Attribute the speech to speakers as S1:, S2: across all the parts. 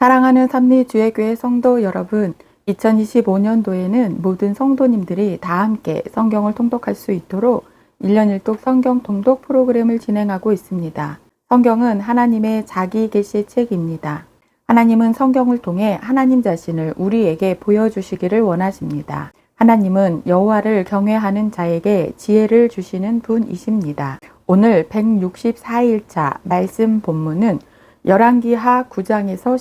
S1: 사랑하는 삼리주의교회 성도 여러분, 2025년도에는 모든 성도님들이 다 함께 성경을 통독할 수 있도록 1년 1독 성경 통독 프로그램을 진행하고 있습니다. 성경은 하나님의 자기 계시 책입니다. 하나님은 성경을 통해 하나님 자신을 우리에게 보여주시기를 원하십니다. 하나님은 여호와를 경외하는 자에게 지혜를 주시는 분이십니다. 오늘 164일차 말씀 본문은 열왕기하 9장에서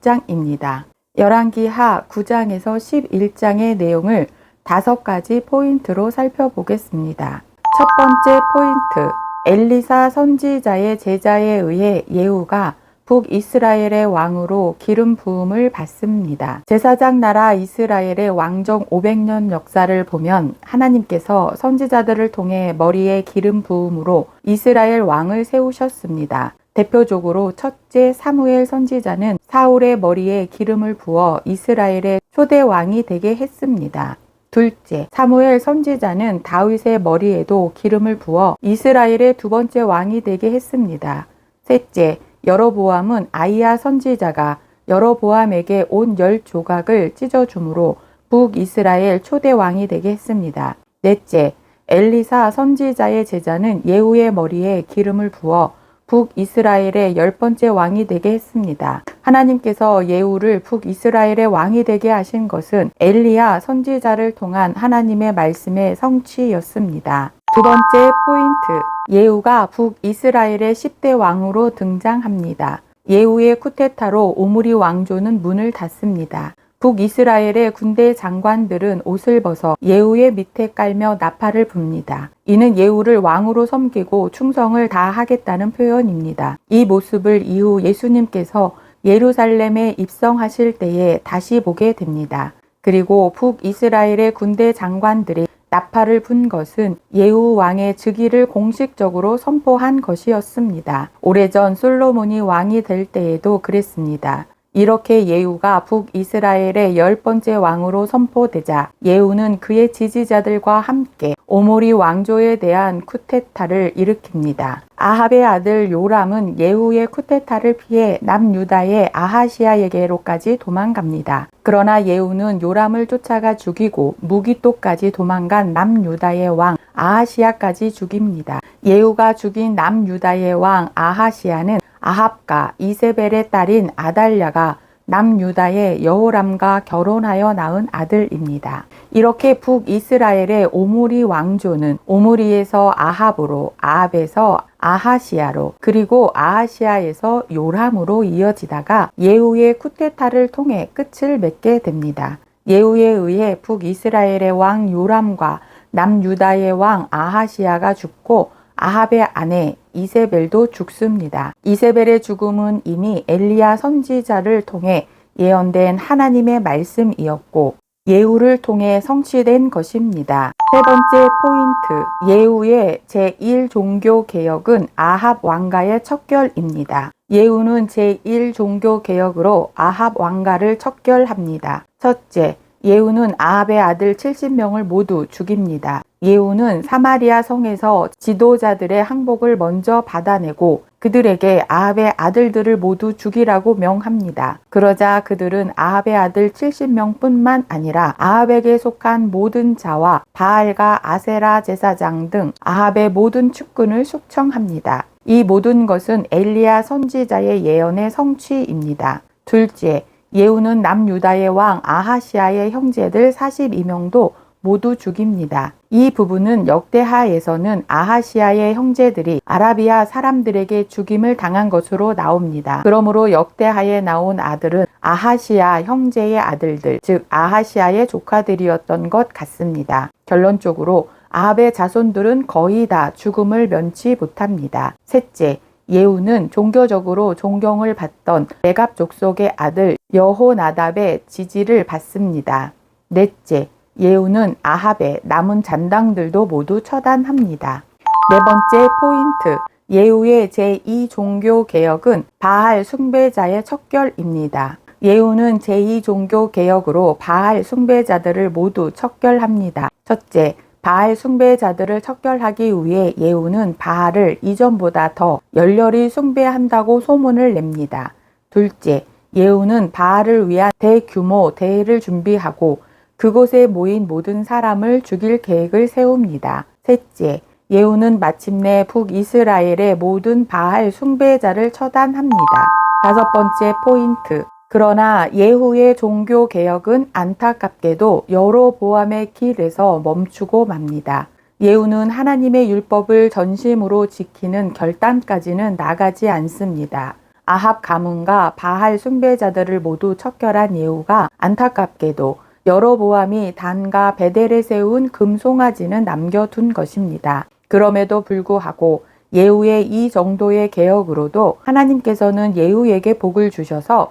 S1: 11장입니다. 열왕기하 9장에서 11장의 내용을 5가지 포인트로 살펴보겠습니다. 첫 번째 포인트, 엘리사 선지자의 제자에 의해 예후가 북이스라엘의 왕으로 기름 부음을 받습니다. 제사장 나라 이스라엘의 왕정 500년 역사를 보면 하나님께서 선지자들을 통해 머리에 기름 부음으로 이스라엘 왕을 세우셨습니다. 대표적으로 첫째 사무엘 선지자는 사울의 머리에 기름을 부어 이스라엘의 초대 왕이 되게 했습니다. 둘째, 사무엘 선지자는 다윗의 머리에도 기름을 부어 이스라엘의 두 번째 왕이 되게 했습니다. 셋째, 여로보암은 아이야 선지자가 여로보암에게 온 10조각을 찢어주므로 북이스라엘 초대 왕이 되게 했습니다. 넷째, 엘리사 선지자의 제자는 예후의 머리에 기름을 부어 북이스라엘의 10번째 왕이 되게 했습니다. 하나님께서 예후를 북이스라엘의 왕이 되게 하신 것은 엘리야 선지자를 통한 하나님의 말씀의 성취였습니다. 두 번째 포인트, 예후가 북이스라엘의 10대 왕으로 등장합니다. 예후의 쿠데타로 오므리 왕조는 문을 닫습니다. 북이스라엘의 군대 장관들은 옷을 벗어 예후의 밑에 깔며 나팔을 붑니다. 이는 예후를 왕으로 섬기고 충성을 다하겠다는 표현입니다. 이 모습을 이후 예수님께서 예루살렘에 입성하실 때에 다시 보게 됩니다. 그리고 북이스라엘의 군대 장관들이 나팔을 분 것은 예후 왕의 즉위를 공식적으로 선포한 것이었습니다. 오래전 솔로몬이 왕이 될 때에도 그랬습니다. 이렇게 예후가 북이스라엘의 10번째 왕으로 선포되자 예후는 그의 지지자들과 함께 오므리 왕조에 대한 쿠데타를 일으킵니다. 아합의 아들 요람은 예후의 쿠데타를 피해 남유다의 아하시아에게로까지 도망갑니다. 그러나 예후는 요람을 쫓아가 죽이고 무기토까지 도망간 남유다의 왕 아하시아까지 죽입니다. 예후가 죽인 남유다의 왕 아하시아는 아합과 이세벨의 딸인 아달랴가 남유다의 여호람과 결혼하여 낳은 아들입니다. 이렇게 북이스라엘의 오므리 왕조는 오므리에서 아합으로, 아합에서 아하시아로, 그리고 아하시아에서 요람으로 이어지다가 예후의 쿠데타를 통해 끝을 맺게 됩니다. 예후에 의해 북이스라엘의 왕 요람과 남유다의 왕 아하시아가 죽고 아합의 아내 이세벨도 죽습니다. 이세벨의 죽음은 이미 엘리야 선지자를 통해 예언된 하나님의 말씀이었고 예후를 통해 성취된 것입니다. 세 번째 포인트, 예후의 제1종교개혁은 아합 왕가의 척결입니다. 예후는 제1종교개혁으로 아합 왕가를 척결합니다. 첫째, 예후는 아합의 아들 70명을 모두 죽입니다. 예후는 사마리아 성에서 지도자들의 항복을 먼저 받아내고 그들에게 아합의 아들들을 모두 죽이라고 명합니다. 그러자 그들은 아합의 아들 70명뿐만 아니라 아합에게 속한 모든 자와 바알과 아세라 제사장 등 아합의 모든 측근을 숙청합니다. 이 모든 것은 엘리야 선지자의 예언의 성취입니다. 둘째, 예후는 남유다의 왕 아하시아의 형제들 42명도 모두 죽입니다. 이 부분은 역대하에서는 아하시아의 형제들이 아라비아 사람들에게 죽임을 당한 것으로 나옵니다. 그러므로 역대하에 나온 아들은 아하시아 형제의 아들들, 즉 아하시아의 조카들이었던 것 같습니다. 결론적으로 아합의 자손들은 거의 다 죽음을 면치 못합니다. 셋째, 예후는 종교적으로 존경을 받던 레갑 족속의 아들 여호나답의 지지를 받습니다. 넷째, 예후는 아합의 남은 잔당들도 모두 처단합니다. 네 번째 포인트, 예후의 제2종교개혁은 바알 숭배자의 척결입니다. 예후는 제2종교개혁으로 바알 숭배자들을 모두 척결합니다. 첫째, 바알 숭배자들을 척결하기 위해 예후는 바알을 이전보다 더 열렬히 숭배한다고 소문을 냅니다. 둘째, 예후는 바알을 위한 대규모 대회를 준비하고 그곳에 모인 모든 사람을 죽일 계획을 세웁니다. 셋째, 예후는 마침내 북이스라엘의 모든 바알 숭배자를 처단합니다. 다섯 번째 포인트. 그러나 예후의 종교 개혁은 안타깝게도 여로보암의 길에서 멈추고 맙니다. 예후는 하나님의 율법을 전심으로 지키는 결단까지는 나가지 않습니다. 아합 가문과 바알 숭배자들을 모두 척결한 예후가 안타깝게도 여로보암이 단과 베델에 세운 금송아지는 남겨둔 것입니다. 그럼에도 불구하고 예후의 이 정도의 개혁으로도 하나님께서는 예후에게 복을 주셔서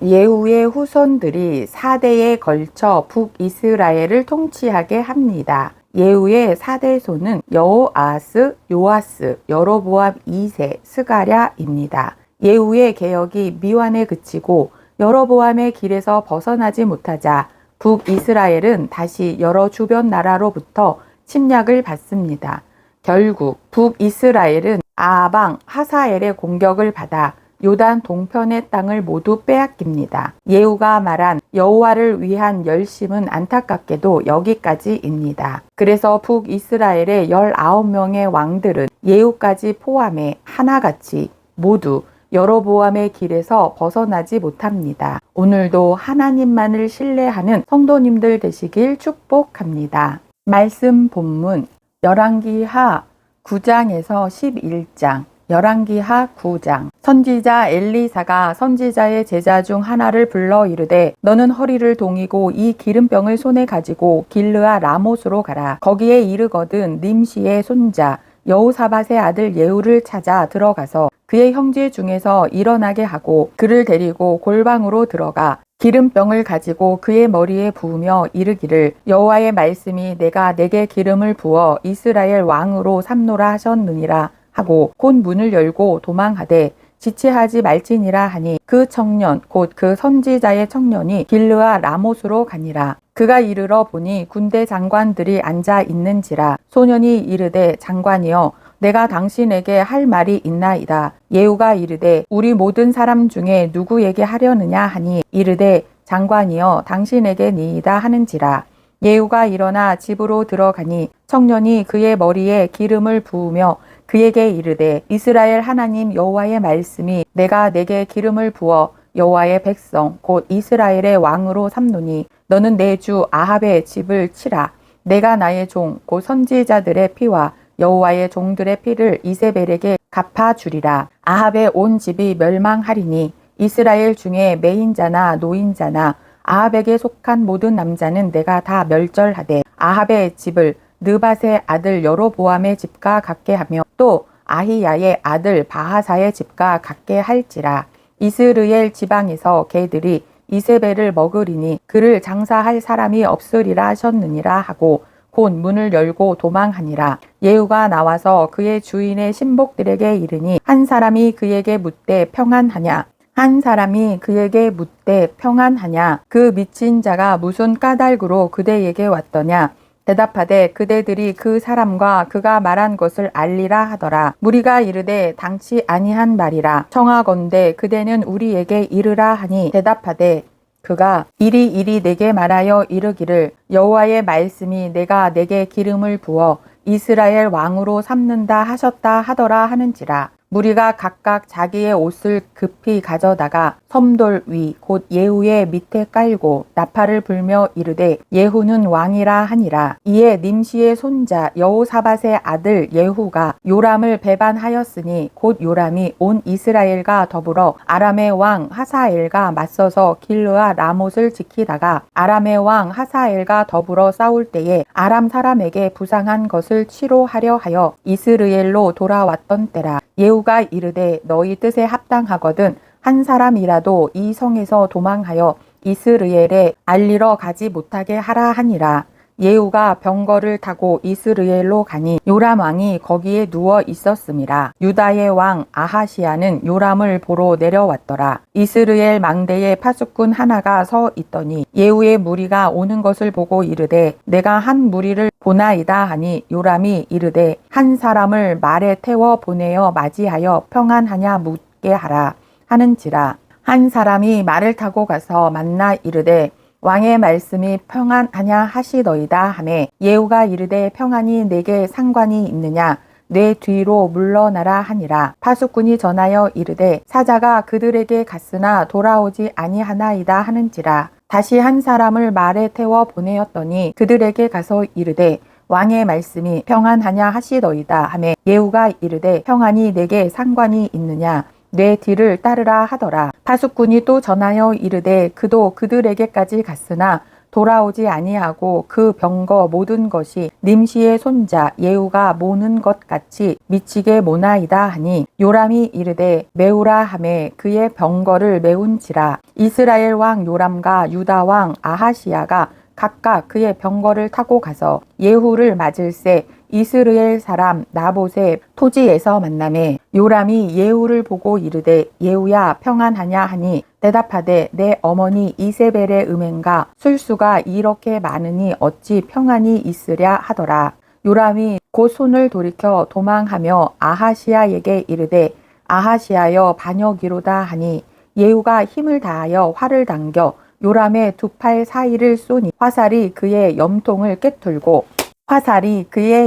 S1: 예후의 후손들이 4대에 걸쳐 북이스라엘을 통치하게 합니다. 예후의 4대손은 여호아하스, 요아스, 여로보암 2세, 스가랴입니다. 예후의 개혁이 미완에 그치고 여로보암의 길에서 벗어나지 못하자 북이스라엘은 다시 여러 주변 나라로부터 침략을 받습니다. 결국 북이스라엘은 아합 왕 하사엘의 공격을 받아 요단 동편의 땅을 모두 빼앗깁니다. 예후가 말한 여호와를 위한 열심은 안타깝게도 여기까지입니다. 그래서 북이스라엘의 19명의 왕들은 예후까지 포함해 하나같이 모두 여로보암의 길에서 벗어나지 못합니다. 오늘도 하나님만을 신뢰하는 성도님들 되시길 축복합니다. 말씀 본문 열왕기하 9장에서 11장, 열왕기하 9장. 선지자 엘리사가 선지자의 제자 중 하나를 불러 이르되 너는 허리를 동이고 이 기름병을 손에 가지고 길르아 라못으로 가라. 거기에 이르거든 nim시의 손자 여호사밧의 아들 예후를 찾아 들어가서 그의 형제 중에서 일어나게 하고 그를 데리고 골방으로 들어가 기름병을 가지고 그의 머리에 부으며 이르기를 여호와의 말씀이 내가 내게 기름을 부어 이스라엘 왕으로 삼노라 하셨느니라 하고 곧 문을 열고 도망하되 지체하지 말지니라 하니 그 청년 곧 그 선지자의 청년이 길르아 라못으로 가니라. 그가 이르러 보니 군대 장관들이 앉아 있는지라. 소년이 이르되 장관이여 내가 당신에게 할 말이 있나이다. 예후가 이르되 우리 모든 사람 중에 누구에게 하려느냐 하니 이르되 장관이여 당신에게 니이다 하는지라. 예후가 일어나 집으로 들어가니 청년이 그의 머리에 기름을 부으며 그에게 이르되 이스라엘 하나님 여호와의 말씀이 내가 내게 기름을 부어 여호와의 백성 곧 이스라엘의 왕으로 삼노니 너는 내 주 아합의 집을 치라. 내가 나의 종 곧 선지자들의 피와 여호와의 종들의 피를 이세벨에게 갚아주리라. 아합의 온 집이 멸망하리니 이스라엘 중에 매인자나 노인자나 아합에게 속한 모든 남자는 내가 다 멸절하되 아합의 집을 느밧의 아들 여로보암의 집과 같게 하며 또 아히야의 아들 바하사의 집과 같게 할지라. 이스르엘 지방에서 개들이 이세벨을 먹으리니 그를 장사할 사람이 없으리라 하셨느니라 하고 곧 문을 열고 도망하니라. 예후가 나와서 그의 주인의 신복들에게 이르니 한 사람이 그에게 묻되 평안하냐. 그 미친 자가 무슨 까닭으로 그대에게 왔더냐. 대답하되 그대들이 그 사람과 그가 말한 것을 알리라 하더라. 무리가 이르되 당치 아니한 말이라. 청하건대 그대는 우리에게 이르라 하니 대답하되 그가 이리 내게 말하여 이르기를 여호와의 말씀이 내가 내게 기름을 부어 이스라엘 왕으로 삼는다 하셨다 하더라 하는지라. 무리가 각각 자기의 옷을 급히 가져다가 섬돌 위 곧 예후의 밑에 깔고 나팔을 불며 이르되 예후는 왕이라 하니라. 이에 nim시의 손자 여호사밧의 아들 예후가 요람을 배반하였으니 곧 요람이 온 이스라엘과 더불어 아람의 왕 하사엘과 맞서서 길르아 라못을 지키다가 아람의 왕 하사엘과 더불어 싸울 때에 아람 사람에게 부상한 것을 치료하려 하여 이스르엘로 돌아왔던 때라. 예후가 이르되 너희 뜻에 합당하거든 한 사람이라도 이 성에서 도망하여 이스르엘에 알리러 가지 못하게 하라 하니라. 예후가 병거를 타고 이스르엘로 가니 요람 왕이 거기에 누워 있었음이라. 유다의 왕 아하시야는 요람을 보러 내려왔더라. 이스르엘 망대에 파수꾼 하나가 서 있더니 예후의 무리가 오는 것을 보고 이르되 내가 한 무리를 보나이다 하니 요람이 이르되 한 사람을 말에 태워 보내어 맞이하여 평안하냐 묻게 있게 하라 하는지라. 한 사람이 말을 타고 가서 만나 이르되 왕의 말씀이 평안하냐 하시더이다 하매 예후가 이르되 평안이 내게 상관이 있느냐 내 뒤로 물러나라 하니라. 파수꾼이 전하여 이르되 사자가 그들에게 갔으나 돌아오지 아니하나이다 하는지라. 다시 한 사람을 말에 태워 보내었더니 그들에게 가서 이르되 왕의 말씀이 평안하냐 하시더이다 하매 예후가 이르되 평안이 내게 상관이 있느냐 내 뒤를 따르라 하더라. 파수꾼이 또 전하여 이르되 그도 그들에게까지 갔으나 돌아오지 아니하고 그 병거 모든 것이 님시의 손자 예후가 모는 것 같이 미치게 모나이다 하니 요람이 이르되 메우라 하매 그의 병거를 메운지라. 이스라엘 왕 요람과 유다 왕 아하시야가 각각 그의 병거를 타고 가서 예후를 맞을새 이스라엘 사람 나봇의 토지에서 만나매 요람이 예후를 보고 이르되 예후야 평안하냐 하니 대답하되 내 어머니 이세벨의 음행과 술수가 이렇게 많으니 어찌 평안이 있으랴 하더라. 요람이 곧 손을 돌이켜 도망하며 아하시야에게 이르되 아하시야여 반역이로다 하니 예후가 힘을 다하여 활을 당겨 요람의 두 팔 사이를 쏘니 화살이 그의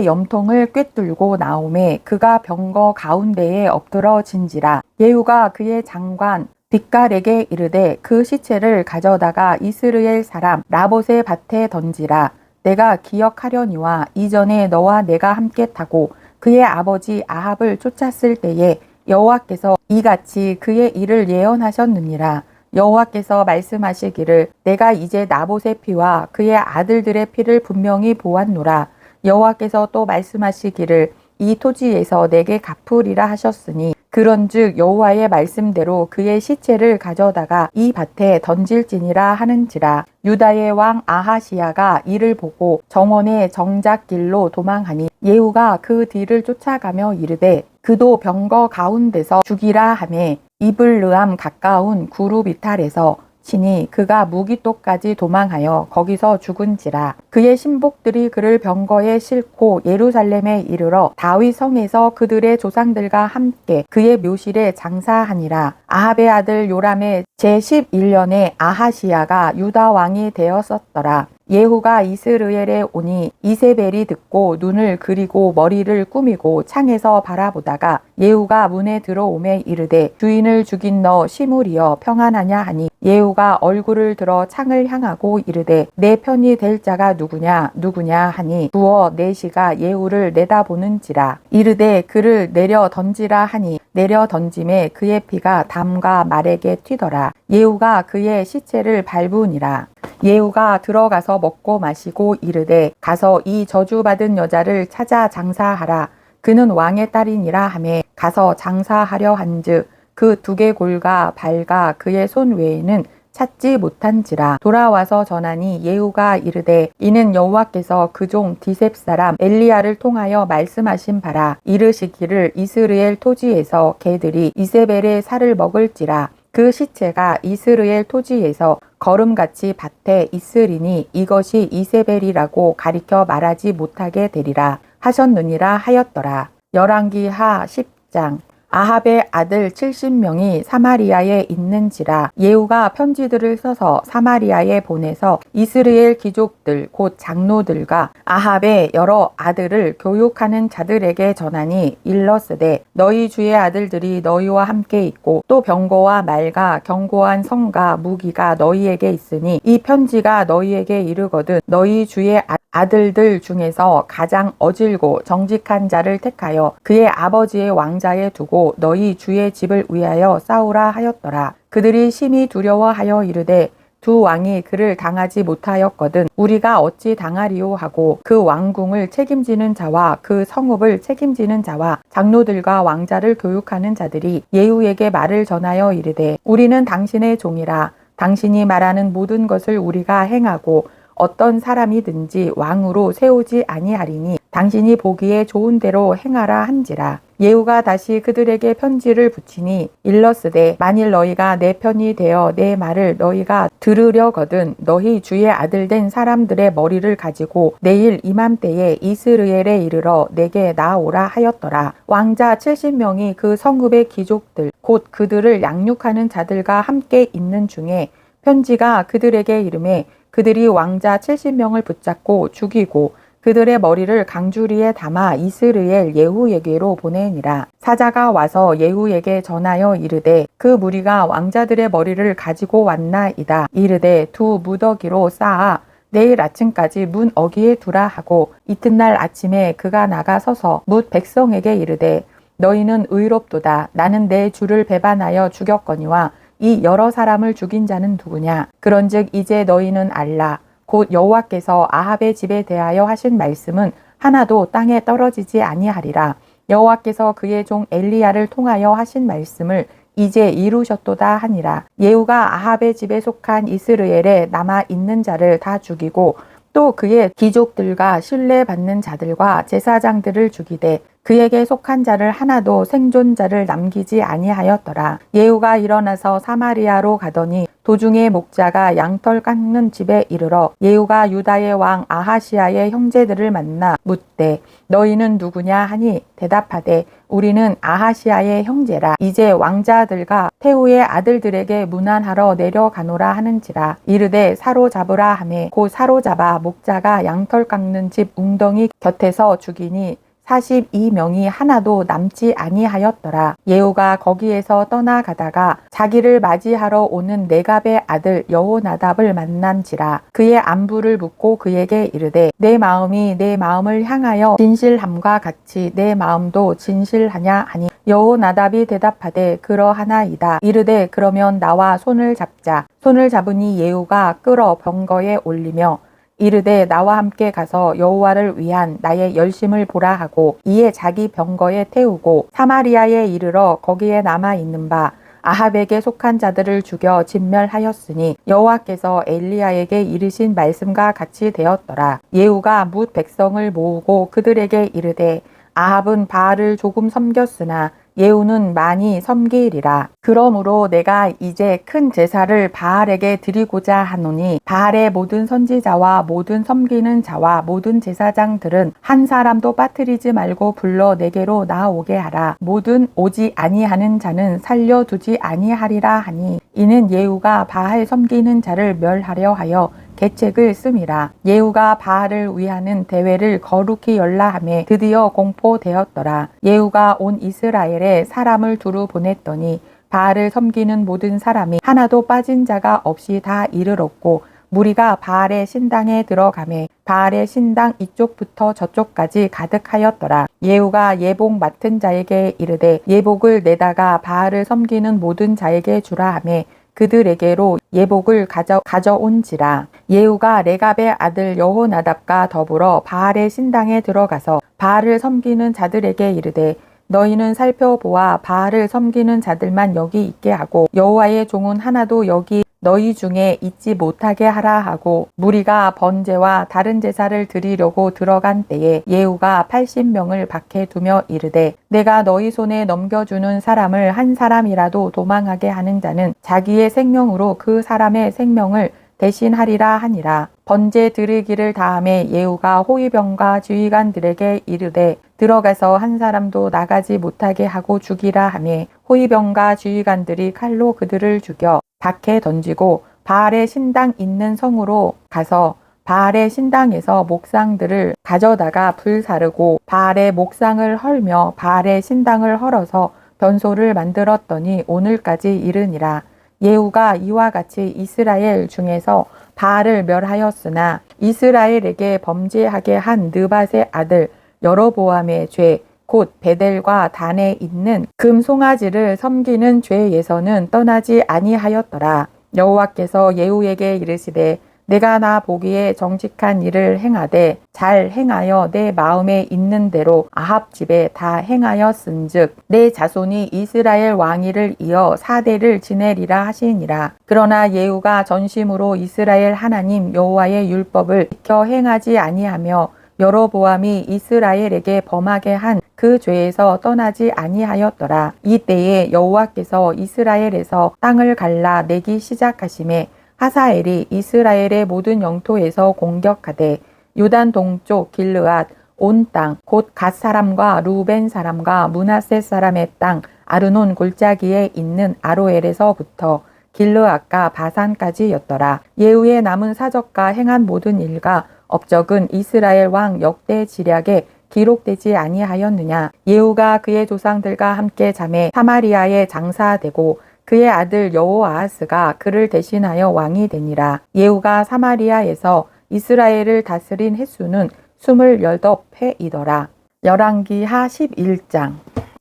S1: 염통을 꿰뚫고 나오매 그가 병거 가운데에 엎드러진지라. 예후가 그의 장관 빅갈에게 이르되 그 시체를 가져다가 이스라엘 사람 나봇의 밭에 던지라. 내가 기억하려니와 이전에 너와 내가 함께 타고 그의 아버지 아합을 쫓았을 때에 여호와께서 이같이 그의 일을 예언하셨느니라. 여호와께서 말씀하시기를 내가 이제 나봇의 피와 그의 아들들의 피를 분명히 보았노라. 여호와께서 또 말씀하시기를 이 토지에서 내게 갚으리라 하셨으니 그런즉 여호와의 말씀대로 그의 시체를 가져다가 이 밭에 던질지니라 하는지라. 유다의 왕 아하시야가 이를 보고 정원의 정작길로 도망하니 예후가 그 뒤를 쫓아가며 이르되 그도 병거 가운데서 죽이라 하매 이블르암 가까운 구룹 이탈에서 치니 그가 무기토까지 도망하여 거기서 죽은지라. 그의 신복들이 그를 병거에 싣고 예루살렘에 이르러 다윗 성에서 그들의 조상들과 함께 그의 묘실에 장사하니라. 아합의 아들 요람의 제11년에 아하시야가 유다 왕이 되었었더라. 예후가 이스라엘에 오니 이세벨이 듣고 눈을 그리고 머리를 꾸미고 창에서 바라보다가 예후가 문에 들어오매 이르되 주인을 죽인 너 시므리여 평안하냐 하니 예후가 얼굴을 들어 창을 향하고 이르되 내 편이 될 자가 누구냐 하니 두어 내시가 예후를 내다보는지라. 이르되 그를 내려 던지라 하니 내려 던짐에 그의 피가 담과 말에게 튀더라. 예후가 그의 시체를 밟으니라. 예후가 들어가서 먹고 마시고 이르되 가서 이 저주받은 여자를 찾아 장사하라. 그는 왕의 딸이니라 하매 가서 장사하려 한즉 그 두개골과 발과 그의 손 외에는 찾지 못한지라. 돌아와서 전하니 예후가 이르되 이는 여호와께서 그 종 디셉 사람 엘리야를 통하여 말씀하신 바라. 이르시기를 이스라엘 토지에서 개들이 이세벨의 살을 먹을지라. 그 시체가 이스라엘 토지에서 거름같이 밭에 있으리니 이것이 이세벨이라고 가리켜 말하지 못하게 되리라 하셨느니라 하였더라. 열왕기하 10장. 아합의 아들 70명이 사마리아에 있는지라. 예후가 편지들을 써서 사마리아에 보내서 이스라엘 귀족들 곧 장로들과 아합의 여러 아들을 교육하는 자들에게 전하니 일러스되 너희 주의 아들들이 너희와 함께 있고 또 병거와 말과 견고한 성과 무기가 너희에게 있으니 이 편지가 너희에게 이르거든 너희 주의 아들들 중에서 가장 어질고 정직한 자를 택하여 그의 아버지의 왕자에 두고 너희 주의 집을 위하여 싸우라 하였더라. 그들이 심히 두려워하여 이르되 두 왕이 그를 당하지 못하였거든 우리가 어찌 당하리요 하고 그 왕궁을 책임지는 자와 그 성읍을 책임지는 자와 장로들과 왕자를 교육하는 자들이 예후에게 말을 전하여 이르되 우리는 당신의 종이라. 당신이 말하는 모든 것을 우리가 행하고 어떤 사람이든지 왕으로 세우지 아니하리니 당신이 보기에 좋은 대로 행하라 한지라. 예후가 다시 그들에게 편지를 붙이니 일러스되 만일 너희가 내 편이 되어 내 말을 너희가 들으려거든 너희 주의 아들 된 사람들의 머리를 가지고 내일 이맘때에 이스라엘에 이르러 내게 나오라 하였더라. 왕자 70명이 그 성읍의 귀족들 곧 그들을 양육하는 자들과 함께 있는 중에 편지가 그들에게 이르매 그들이 왕자 70명을 붙잡고 죽이고 그들의 머리를 강주리에 담아 이스르엘 예후에게로 보내니라. 사자가 와서 예후에게 전하여 이르되 그 무리가 왕자들의 머리를 가지고 왔나이다. 이르되 두 무더기로 쌓아 내일 아침까지 문 어귀에 두라 하고 이튿날 아침에 그가 나가 서서 뭇 백성에게 이르되 너희는 의롭도다. 나는 내 주를 배반하여 죽였거니와 이 여러 사람을 죽인 자는 누구냐? 그런즉 이제 너희는 알라. 곧 여호와께서 아합의 집에 대하여 하신 말씀은 하나도 땅에 떨어지지 아니하리라. 여호와께서 그의 종 엘리야를 통하여 하신 말씀을 이제 이루셨도다 하니라. 예후가 아합의 집에 속한 이스라엘에 남아 있는 자를 다 죽이고 또 그의 귀족들과 신뢰받는 자들과 제사장들을 죽이되 그에게 속한 자를 하나도 생존자를 남기지 아니하였더라. 예후가 일어나서 사마리아로 가더니 도중에 목자가 양털 깎는 집에 이르러 예후가 유다의 왕 아하시아의 형제들을 만나 묻되 너희는 누구냐 하니 대답하되 우리는 아하시아의 형제라. 이제 왕자들과 태후의 아들들에게 문안하러 내려가노라 하는지라. 이르되 사로잡으라 하매 곧 사로잡아 목자가 양털 깎는 집 웅덩이 곁에서 죽이니 42명이 하나도 남지 아니하였더라. 예후가 거기에서 떠나가다가 자기를 맞이하러 오는 네갑의 아들 여호나답을 만난지라. 그의 안부를 묻고 그에게 이르되 내 마음이 내 마음을 향하여 진실함과 같이 내 마음도 진실하냐 하니 여호나답이 대답하되 그러하나이다. 이르되 그러면 나와 손을 잡자. 손을 잡으니 예후가 끌어 병거에 올리며 이르되 나와 함께 가서 여호와를 위한 나의 열심을 보라 하고 이에 자기 병거에 태우고 사마리아에 이르러 거기에 남아 있는 바 아합에게 속한 자들을 죽여 진멸하였으니 여호와께서 엘리야에게 이르신 말씀과 같이 되었더라. 예후가 뭇 백성을 모으고 그들에게 이르되 아합은 바알을 조금 섬겼으나 예후는 많이 섬기리라. 그러므로 내가 이제 큰 제사를 바알에게 드리고자 하노니 바알의 모든 선지자와 모든 섬기는 자와 모든 제사장들은 한 사람도 빠뜨리지 말고 불러 내게로 나오게 하라. 모든 오지 아니하는 자는 살려두지 아니하리라 하니 이는 예후가 바알 섬기는 자를 멸하려 하여 계책을 씀이라. 예후가 바알을 위하는 대회를 거룩히 열라 하매 드디어 공포되었더라. 예후가 온 이스라엘에 사람을 두루 보냈더니 바알을 섬기는 모든 사람이 하나도 빠진 자가 없이 다 이르렀고 무리가 바알의 신당에 들어가매 바알의 신당 이쪽부터 저쪽까지 가득하였더라. 예후가 예복 맡은 자에게 이르되 예복을 내다가 바알을 섬기는 모든 자에게 주라 하매 그들에게로 예복을 가져온지라. 예후가 레갑의 아들 여호나답과 더불어 바알의 신당에 들어가서 바알을 섬기는 자들에게 이르되 너희는 살펴보아 바알을 섬기는 자들만 여기 있게 하고 여호와의 종은 하나도 여기 너희 중에 있지 못하게 하라 하고 무리가 번제와 다른 제사를 드리려고 들어간 때에 예후가 80명을 밖에 두며 이르되 내가 너희 손에 넘겨주는 사람을 한 사람이라도 도망하게 하는 자는 자기의 생명으로 그 사람의 생명을 대신하리라 하니라. 번제 드리기를 다함에 예후가 호위병과 지휘관들에게 이르되 들어가서 한 사람도 나가지 못하게 하고 죽이라 하매 호위병과 지휘관들이 칼로 그들을 죽여 밖에 던지고 바알의 신당 있는 성으로 가서 바알의 신당에서 목상들을 가져다가 불사르고 바알의 목상을 헐며 바알의 신당을 헐어서 변소를 만들었더니 오늘까지 이르니라. 예후가 이와 같이 이스라엘 중에서 바알을 멸하였으나 이스라엘에게 범죄하게 한 느밧의 아들 여로보암의 죄 곧 베델과 단에 있는 금 송아지를 섬기는 죄에서는 떠나지 아니하였더라. 여호와께서 예후에게 이르시되 내가 나 보기에 정직한 일을 행하되 잘 행하여 내 마음에 있는 대로 아합 집에 다 행하였은즉 내 자손이 이스라엘 왕위를 이어 4대를 지내리라 하시니라. 그러나 예후가 전심으로 이스라엘 하나님 여호와의 율법을 지켜 행하지 아니하며 여로보암이 이스라엘에게 범하게 한 그 죄에서 떠나지 아니하였더라. 이때에 여호와께서 이스라엘에서 땅을 갈라 내기 시작하심에 하사엘이 이스라엘의 모든 영토에서 공격하되 요단 동쪽 길르앗 온 땅 곧 갓 사람과 루벤 사람과 므낫세 사람의 땅 아르논 골짜기에 있는 아로엘에서부터 길르앗과 바산까지였더라. 예후의 남은 사적과 행한 모든 일과 업적은 이스라엘 왕 역대 지략에 기록되지 아니하였느냐. 예후가 그의 조상들과 함께 잠에 사마리아에 장사되고 그의 아들 여호아하스가 그를 대신하여 왕이 되니라. 예후가 사마리아에서 이스라엘을 다스린 횟수는 28회이더라. 열왕기하 11장.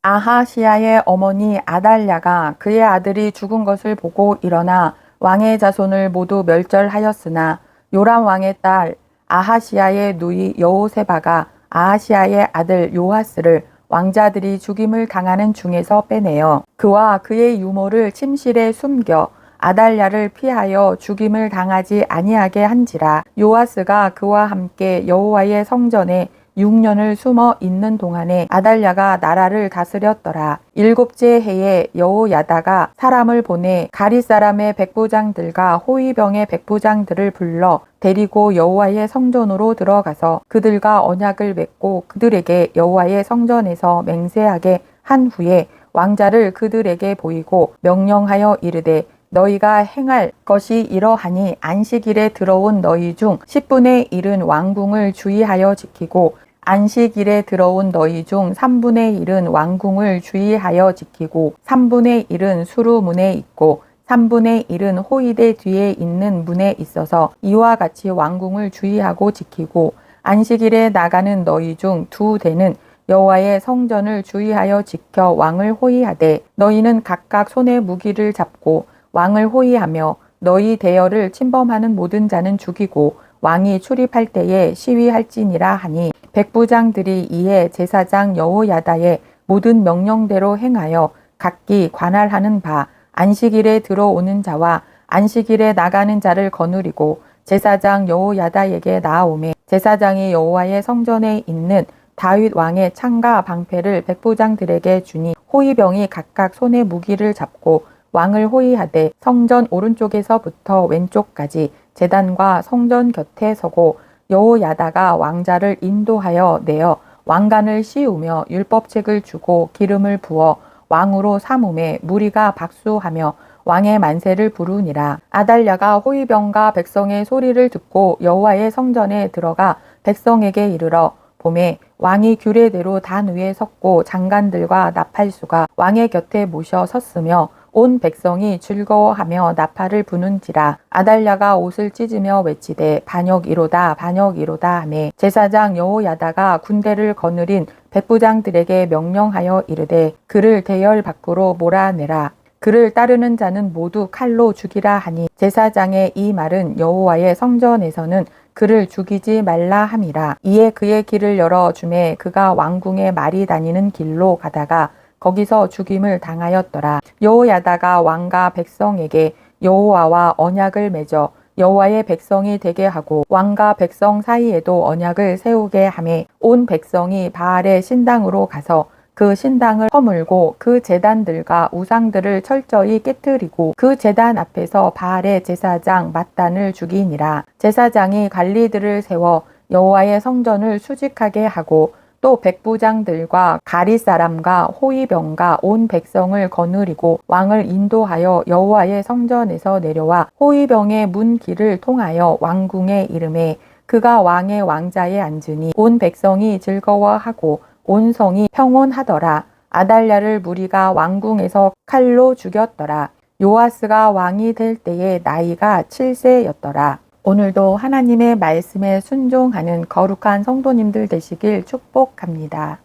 S1: 아하시아의 어머니 아달랴가 그의 아들이 죽은 것을 보고 일어나 왕의 자손을 모두 멸절하였으나 요람 왕의 딸 아하시아의 누이 여호세바가 아하시아의 아들 요하스를 왕자들이 죽임을 당하는 중에서 빼내어 그와 그의 유모를 침실에 숨겨 아달랴를 피하여 죽임을 당하지 아니하게 한지라. 요하스가 그와 함께 여호와의 성전에 6년을 숨어 있는 동안에 아달랴가 나라를 다스렸더라. 7째 해에 여호야다가 사람을 보내 가리 사람의 백부장들과 호위병의 백부장들을 불러 데리고 여호와의 성전으로 들어가서 그들과 언약을 맺고 그들에게 여호와의 성전에서 맹세하게 한 후에 왕자를 그들에게 보이고 명령하여 이르되 너희가 행할 것이 이러하니 안식일에 들어온 너희 중 10분의 1은 왕궁을 주의하여 지키고 안식일에 들어온 너희 중 3분의 1은 왕궁을 주의하여 지키고 3분의 1은 수루문에 있고 3분의 1은 호위대 뒤에 있는 문에 있어서 이와 같이 왕궁을 주의하고 지키고 안식일에 나가는 너희 중 2대는 여호와의 성전을 주의하여 지켜 왕을 호위하되 너희는 각각 손에 무기를 잡고 왕을 호위하며 너희 대열을 침범하는 모든 자는 죽이고 왕이 출입할 때에 시위할지니라 하니 백부장들이 이에 제사장 여호야다의 모든 명령대로 행하여 각기 관할하는 바 안식일에 들어오는 자와 안식일에 나가는 자를 거느리고 제사장 여호야다에게 나아오매 제사장이 여호와의 성전에 있는 다윗 왕의 창과 방패를 백부장들에게 주니 호위병이 각각 손에 무기를 잡고 왕을 호위하되 성전 오른쪽에서부터 왼쪽까지 제단과 성전 곁에 서고 여호야다가 왕자를 인도하여 내어 왕관을 씌우며 율법책을 주고 기름을 부어 왕으로 삼음에 무리가 박수하며 왕의 만세를 부르니라. 아달랴가 호위병과 백성의 소리를 듣고 여호와의 성전에 들어가 백성에게 이르러 봄에 왕이 규례대로 단 위에 섰고 장관들과 나팔수가 왕의 곁에 모셔 섰으며 온 백성이 즐거워하며 나팔을 부는지라. 아달랴가 옷을 찢으며 외치되 반역이로다 반역이로다 하매 제사장 여호야다가 군대를 거느린 백부장들에게 명령하여 이르되 그를 대열 밖으로 몰아내라. 그를 따르는 자는 모두 칼로 죽이라 하니 제사장의 이 말은 여호와의 성전에서는 그를 죽이지 말라 함이라. 이에 그의 길을 열어 주매 그가 왕궁에 말이 다니는 길로 가다가 거기서 죽임을 당하였더라. 여호야다가 왕과 백성에게 여호와와 언약을 맺어 여호와의 백성이 되게 하고 왕과 백성 사이에도 언약을 세우게 하매 온 백성이 바알의 신당으로 가서 그 신당을 허물고 그 제단들과 우상들을 철저히 깨뜨리고 그 제단 앞에서 바알의 제사장 맏단을 죽이니라. 제사장이 관리들을 세워 여호와의 성전을 수직하게 하고 또 백부장들과 가리 사람과 호위병과 온 백성을 거느리고 왕을 인도하여 여호와의 성전에서 내려와 호위병의 문 길을 통하여 왕궁에 이르매 그가 왕의 왕자에 앉으니 온 백성이 즐거워하고 온 성이 평온하더라. 아달랴를 무리가 왕궁에서 칼로 죽였더라. 요아스가 왕이 될 때에 나이가 7세였더라. 오늘도 하나님의 말씀에 순종하는 거룩한 성도님들 되시길 축복합니다.